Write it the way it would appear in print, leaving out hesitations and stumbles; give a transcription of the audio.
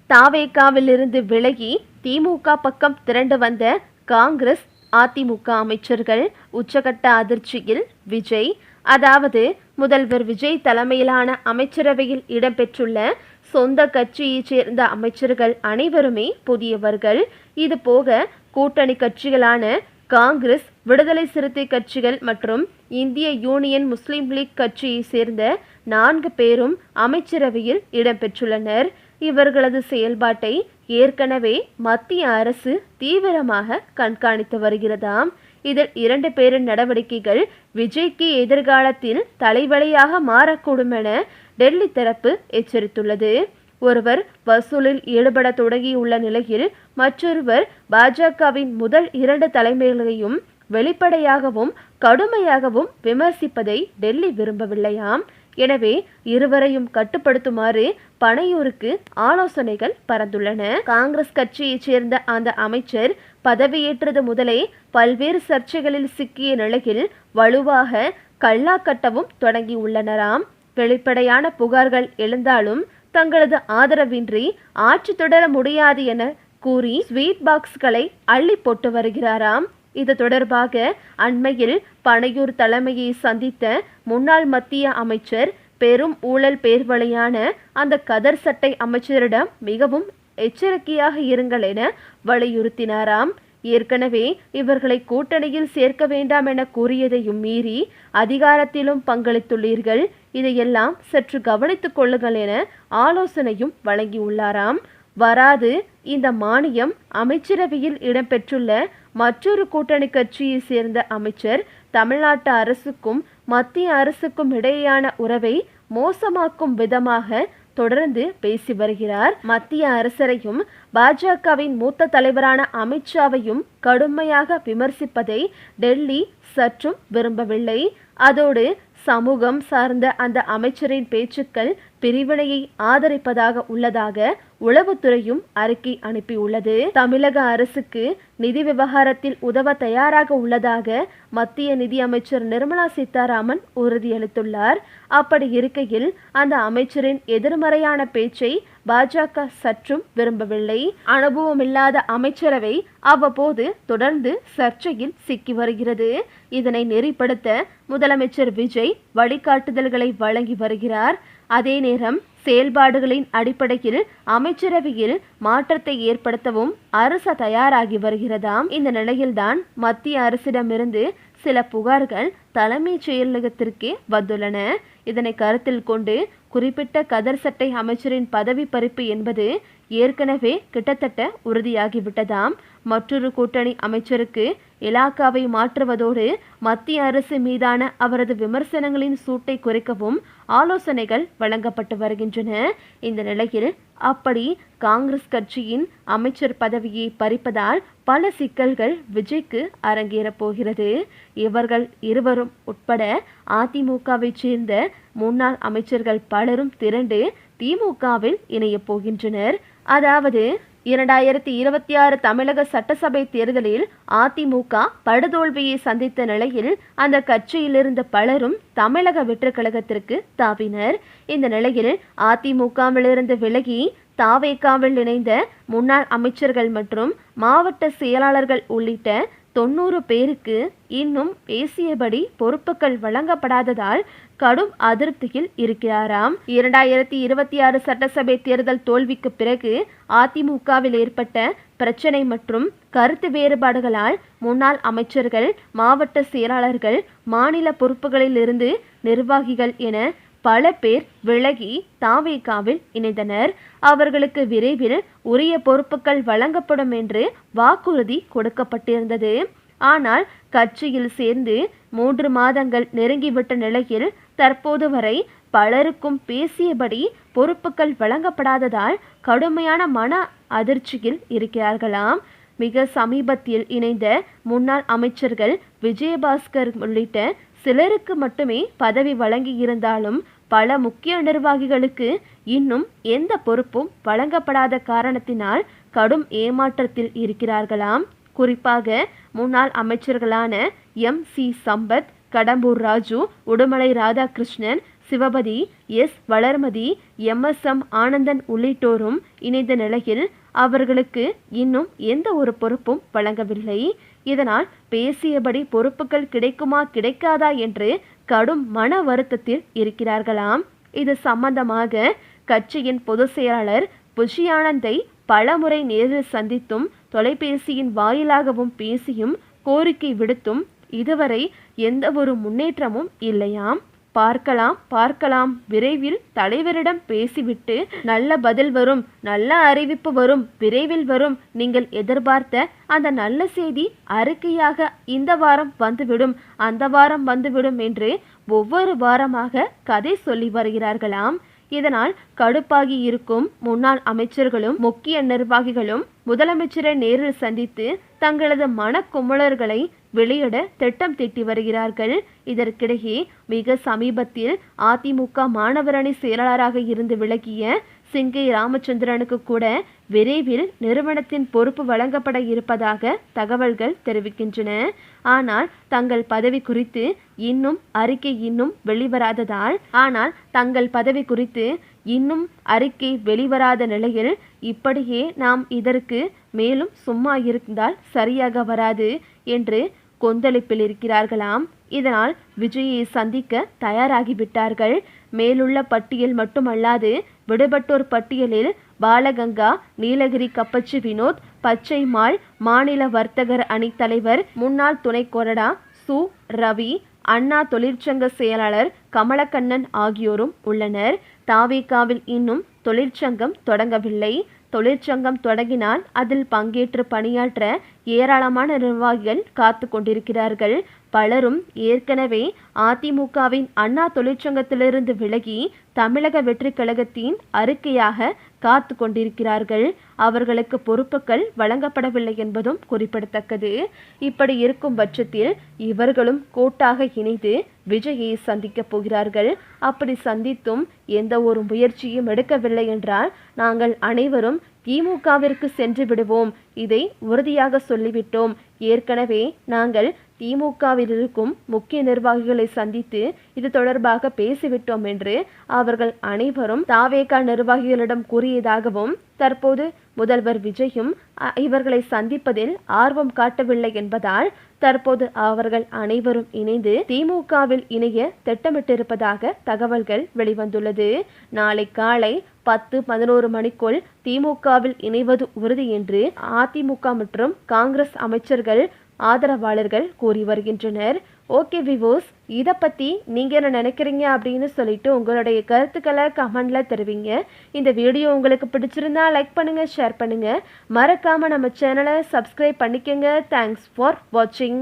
தாவேகாவிலிருந்து விலகி திமுக பக்கம் திரண்டு வந்த காங்கிரஸ் அதிமுக அமைச்சர்கள் உச்சகட்ட அதிர்ச்சியில். விஜய், அதாவது முதல்வர் விஜய் தலைமையிலான அமைச்சரவையில் இடம்பெற்றுள்ள சொந்த கட்சியைச் சேர்ந்த அமைச்சர்கள் அனைவருமே புதியவர்கள். இது போக கூட்டணி கட்சிகளான காங்கிரஸ், விடுதலை சிறுத்தை கட்சிகள் மற்றும் இந்திய யூனியன் முஸ்லீம் லீக் கட்சியை சேர்ந்த 4 பேரும் அமைச்சரவையில் இடம்பெற்றுள்ளனர். இவர்களது செயல்பாட்டை ஏற்கனவே மத்திய அரசு தீவிரமாக கண்காணித்து வருகிறதாம். இதில் 2 பேரின் நடவடிக்கைகள் விஜய்க்கு எதிர்காலத்தில் தலைவலியாக மாறக்கூடும் என டெல்லி தரப்பு எச்சரித்துள்ளது. ஒருவர் வசூலில் ஈடுபட தொடங்கியுள்ள நிலையில் மற்றொருவர் பாஜகவின் முதல் 2 தலைமைகளையும் வெளிப்படையாகவும் கடுமையாகவும் விமர்சிப்பதை டெல்லி விரும்பவில்லையாம். எனவே இருவரையும் கட்டுப்படுத்துமாறு பனையூருக்கு ஆலோசனைகள் பறந்துள்ளன. காங்கிரஸ் கட்சியைச் சேர்ந்த அந்த அமைச்சர் பதவியேற்றது முதலே பல்வேறு சர்ச்சைகளில் சிக்கிய நிலையில் வலுவாக கல்லாக்கட்டவும் தொடங்கியுள்ளனராம். வெளிப்படையான புகார்கள் எழுந்தாலும் தங்களது ஆதரவின்றி ஆட்சி தொடர முடியாது என கூறி ஸ்வீட் பாக்ஸ்களை அள்ளி போட்டு வருகிறாராம். இது தொடர்பாக அண்மையில் பனையூர் தலைமையை சந்தித்த முன்னாள் மத்திய அமைச்சர் பெரும் ஊழல் பேர்வழியான அந்த கதர் சட்டை அமைச்சரிடம் மிகவும் எச்சரிக்கையாக இருங்கள் என வலியுறுத்தினாராம். ஏற்கனவே இவர்களை கூட்டணியில் சேர்க்க வேண்டாம் என கூறியதையும் மீறி அதிகாரத்திலும் பங்களித்துள்ளீர்கள், இதையெல்லாம் சற்று கவனித்துக் கொள்ளுங்கள் என ஆலோசனையும் வழங்கியுள்ளாராம். வராது இந்த மானியம் அமைச்சரவையில் இடம்பெற்றுள்ள மற்றொரு கூட்டணி கட்சியை சேர்ந்த அமைச்சர் தமிழ்நாட்டு அரசுக்கும் மத்திய அரசுக்கும் இடையேயான உறவை மோசமாக்கும் விதமாக தொடர்ந்து பேசி வருகிறார். மத்திய அரசரையும் பாஜகவின் மூத்த தலைவரான அமித்ஷாவையும் கடுமையாக விமர்சிப்பதை டெல்லி சற்றும் விரும்பவில்லை. அதோடு சமூகம் சார்ந்த அந்த அமைச்சரின் பேச்சுக்கள் பிரிவினையை ஆதரிப்பதாக உள்ளதாக உளவுத்துறையும் அறிக்கை அனுப்பியுள்ளது. தமிழக அரசுக்கு நிதி விவகாரத்தில் உதவ தயாராக உள்ளதாக மத்திய நிதி அமைச்சர் நிர்மலா சீதாராமன் உறுதியளித்துள்ளார். அப்படி இருக்கையில் அந்த அமைச்சரின் எதிர்மறையான பேச்சை பாஜக சற்றும் விரும்பவில்லை. அனுபவமில்லாத அமைச்சரவை அவ்வப்போது தொடர்ந்து சர்ச்சையில் சிக்கி வருகிறது. இதனை நெறிப்படுத்த முதலமைச்சர் விஜய் வழிகாட்டுதல்களை வழங்கி வருகிறார். அதே நேரம் செயல்பாடுகளின் அடிப்படையில் அமைச்சரவையில் மாற்றத்தை ஏற்படுத்தவும் அரசு தயாராகி வருகிறதாம். இந்த நிலையில்தான் மத்திய அரசிடமிருந்து சில புகார்கள் தலைமைச் செயலகத்திற்கே வந்துள்ளன. இதனை கருத்தில் கொண்டு குறிப்பிட்ட கதர் சட்டை அமைச்சரின் பதவி பறிப்பு என்பது ஏற்கனவே கிட்டத்தட்ட உறுதியாகிவிட்டதாம். மற்றொரு கூட்டணி அமைச்சருக்கு இலாக்காவை மாற்றுவதோடு மத்திய அரசு மீதான அவரது விமர்சனங்களின் சூட்டை குறைக்கவும் ஆலோசனைகள் வழங்கப்பட்டு வருகின்றன. இந்த நிலையில் அப்படி காங்கிரஸ் கட்சியின் அமைச்சர் பதவியை பறிப்பதால் பல சிக்கல்கள் விஜய்க்கு அரங்கேறப் போகிறது. இவர்கள் இருவரும் உட்பட அதிமுகவை சேர்ந்த முன்னாள் அமைச்சர்கள் பலரும் திரண்டு திமுகவில் இணையப் போகின்றனர். அதாவது 2026 தமிழக சட்டசபை தேர்தலில் அதிமுக படுதோல்வியை சந்தித்த நிலையில் அந்த கட்சியிலிருந்த பலரும் தமிழக வெற்றிக் கழகத்திற்கு தாவினர். இந்த நிலையில் அதிமுகவிலிருந்து விலகி தாவேகாவில் இணைந்த முன்னாள் அமைச்சர்கள் மற்றும் மாவட்ட செயலாளர்கள் உள்ளிட்ட 90 பேருக்கு இன்னும் பேசியபடி பொறுப்புகள் வழங்கப்படாததால் கடும் அதிருப்தியில் இருக்கிறாராம். 2026 சட்டசபை தேர்தல் தோல்விக்கு பிறகு அதிமுகவில் ஏற்பட்ட பிரச்சனை மற்றும் கருத்து வேறுபாடுகளால் முன்னாள் அமைச்சர்கள், மாவட்ட செயலாளர்கள், மாநில பொறுப்புகளில் இருந்து நிர்வாகிகள் என பல பேர் விலகி தாவேகாவில் இணைந்தனர். அவர்களுக்கு விரைவில் உரிய பொறுப்புகள் வழங்கப்படும் என்று வாக்குறுதி கொடுக்கப்பட்டிருந்தது. ஆனால் கட்சியில் சேர்ந்து 3 மாதங்கள் நெருங்கிவிட்ட நிலையில் தற்போது வரை பலருக்கும் பேசியபடி பொறுப்புகள் வழங்கப்படாததால் கடுமையான மன அதிர்ச்சியில் இருக்கிறார்களாம். மிக சமீபத்தில் இணைந்த முன்னாள் அமைச்சர்கள் விஜயபாஸ்கர் உள்ளிட்ட சிலருக்கு மட்டுமே பதவி வழங்கி இருந்தாலும் பல முக்கிய நிர்வாகிகளுக்கு இன்னும் எந்த பொறுப்பும் வழங்கப்படாத காரணத்தினால் கடும் ஏமாற்றத்தில் இருக்கிறார்களாம். குறிப்பாக முன்னாள் அமைச்சர்களான MC Sampath, Kadambur Raju, Udumalai Radhakrishnan, Sivapathi, S Valarmathi, M Anandan உள்ளிட்டோரும் இணைந்த நிலையில் அவர்களுக்கு இன்னும் எந்த ஒரு பொறுப்பும் வழங்கவில்லை. இதனால் பேசியபடி பொறுப்புகள் கிடைக்குமா கிடைக்காதா என்று கடும் மன வருத்தத்தில் இருக்கிறார்களாம். இது சம்பந்தமாக கட்சியின் பொதுச் செயலாளர் புஷி ஆனந்தை பலமுறை நேரில் சந்தித்தும் தொலைபேசியின் வாயிலாகவும் பேசியும் கோரிக்கை விடுத்தும் இதுவரை எந்த ஒரு முன்னேற்றமும் இல்லையாம். பார்க்கலாம் விரைவில் தலைவரிடம் பேசிவிட்டு நல்ல பதில் வரும், நல்ல அறிவிப்பு வரும், விரைவில் வரும். நீங்கள் எதிர்பார்த்த அந்த நல்ல செய்தி அறிக்கையாக இந்த வாரம் வந்துவிடும், அந்த வாரம் வந்துவிடும் என்று ஒவ்வொரு வாரமாக கதை சொல்லி வருகிறார்களாம். இதனால் கடுப்பாகி இருக்கும் முன்னாள் அமைச்சர்களும் முக்கிய நிர்வாகிகளும் முதலமைச்சரை நேரில் சந்தித்து தங்களது மனக்குமுறல்களை வெளியிட திட்டம் தீட்டி வருகிறார்கள். இதற்கிடையே மிக சமீபத்தில் அதிமுக மாணவரணி செயலாளராக இருந்து விலகிய சிங்கை ராமச்சந்திரனுக்கு கூட விரைவில் நிறுவனத்தின் பொறுப்பு வழங்கப்பட இருப்பதாக தகவல்கள் தெரிவிக்கின்றன. ஆனால் தங்கள் பதவி குறித்து இன்னும் அறிக்கை வெளிவராத நிலையில் இப்படியே நாம் இதற்கு மேலும் சும்மா இருந்தால் சரியாக வராது என்று கொந்தளிப்பில் இருக்கிறார்களாம். இதனால் விஜயை சந்திக்க தயாராகிவிட்டார்கள். மேலுள்ள பட்டியல் மட்டுமல்லாது விடுபட்டோர் பட்டியலில் பாலகங்கா, நீலகிரி கப்பச்சி வினோத், பச்சை மால், மாநில வர்த்தகர் அணி தலைவர், முன்னாள் துணை கொறடா சு ரவி, அண்ணா தொழிற்சங்க செயலாளர் கமலக்கண்ணன் ஆகியோரும் உள்ளனர். தாவேகாவில் இன்னும் தொழிற்சங்கம் தொடங்கவில்லை. தொழிற்சங்கம் தொடங்கினால் அதில் பங்கேற்று பணியாற்ற ஏராளமான நிர்வாகிகள் காத்து கொண்டிருக்கிறார்கள். பலரும் ஏற்கனவே அதிமுகவின் அண்ணா தொழிற்சங்கத்திலிருந்து விலகி தமிழக வெற்றி கழகத்தின் அறிக்கையாக காத்து கொண்டிருக்கிறார்கள். அவர்களுக்கு பொறுப்புகள் வழங்கப்படவில்லை என்பதும் குறிப்பிடத்தக்கது. இப்படி இருக்கும் பட்சத்தில் இவர்களும் கூட்டாக இணைந்து விஜயை சந்திக்க போகிறார்கள். அப்படி சந்தித்தும் எந்த ஒரு முயற்சியும் எடுக்கவில்லை என்றால் நாங்கள் அனைவரும் திமுகவிற்கு சென்று விடுவோம், இதை உறுதியாக சொல்லிவிட்டோம். ஏற்கனவே நாங்கள் திமுகவில் இருக்கும் முக்கிய நிர்வாகிகளை சந்தித்து இது தொடர்பாக பேசிவிட்டோம் என்று அவர்கள் அனைவரும் தாவேகா நிர்வாகிகளிடம் கூறியதாகவும் தற்போது முதல்வர் விஜயும் இவர்களை சந்திப்பதில் ஆர்வம் காட்டவில்லை என்பதால் தற்போது அவர்கள் அனைவரும் இணைந்து திமுகவில் இணைய திட்டமிட்டிருப்பதாக தகவல்கள் வெளிவந்துள்ளது. நாளை காலை 10-11 மணிக்குள் திமுகவில் இணைவது உறுதி என்று அதிமுக மற்றும் காங்கிரஸ் அமைச்சர்கள் ஆதரவாளர்கள் கூறி வருகின்றனர். ஓகே விவோஸ், இதை பற்றி நீங்கள் என்ன நினைக்கிறீங்க அப்படின்னு சொல்லிட்டு உங்களுடைய கருத்துக்களை கமெண்ட்ல தெரிவிங்க. இந்த வீடியோ உங்களுக்கு பிடிச்சிருந்தா லைக் பண்ணுங்கள், ஷேர் பண்ணுங்கள். மறக்காமல் நம்ம சேனலை சப்ஸ்கிரைப் பண்ணிக்கோங்க. தேங்க்ஸ் ஃபார் வாட்சிங்.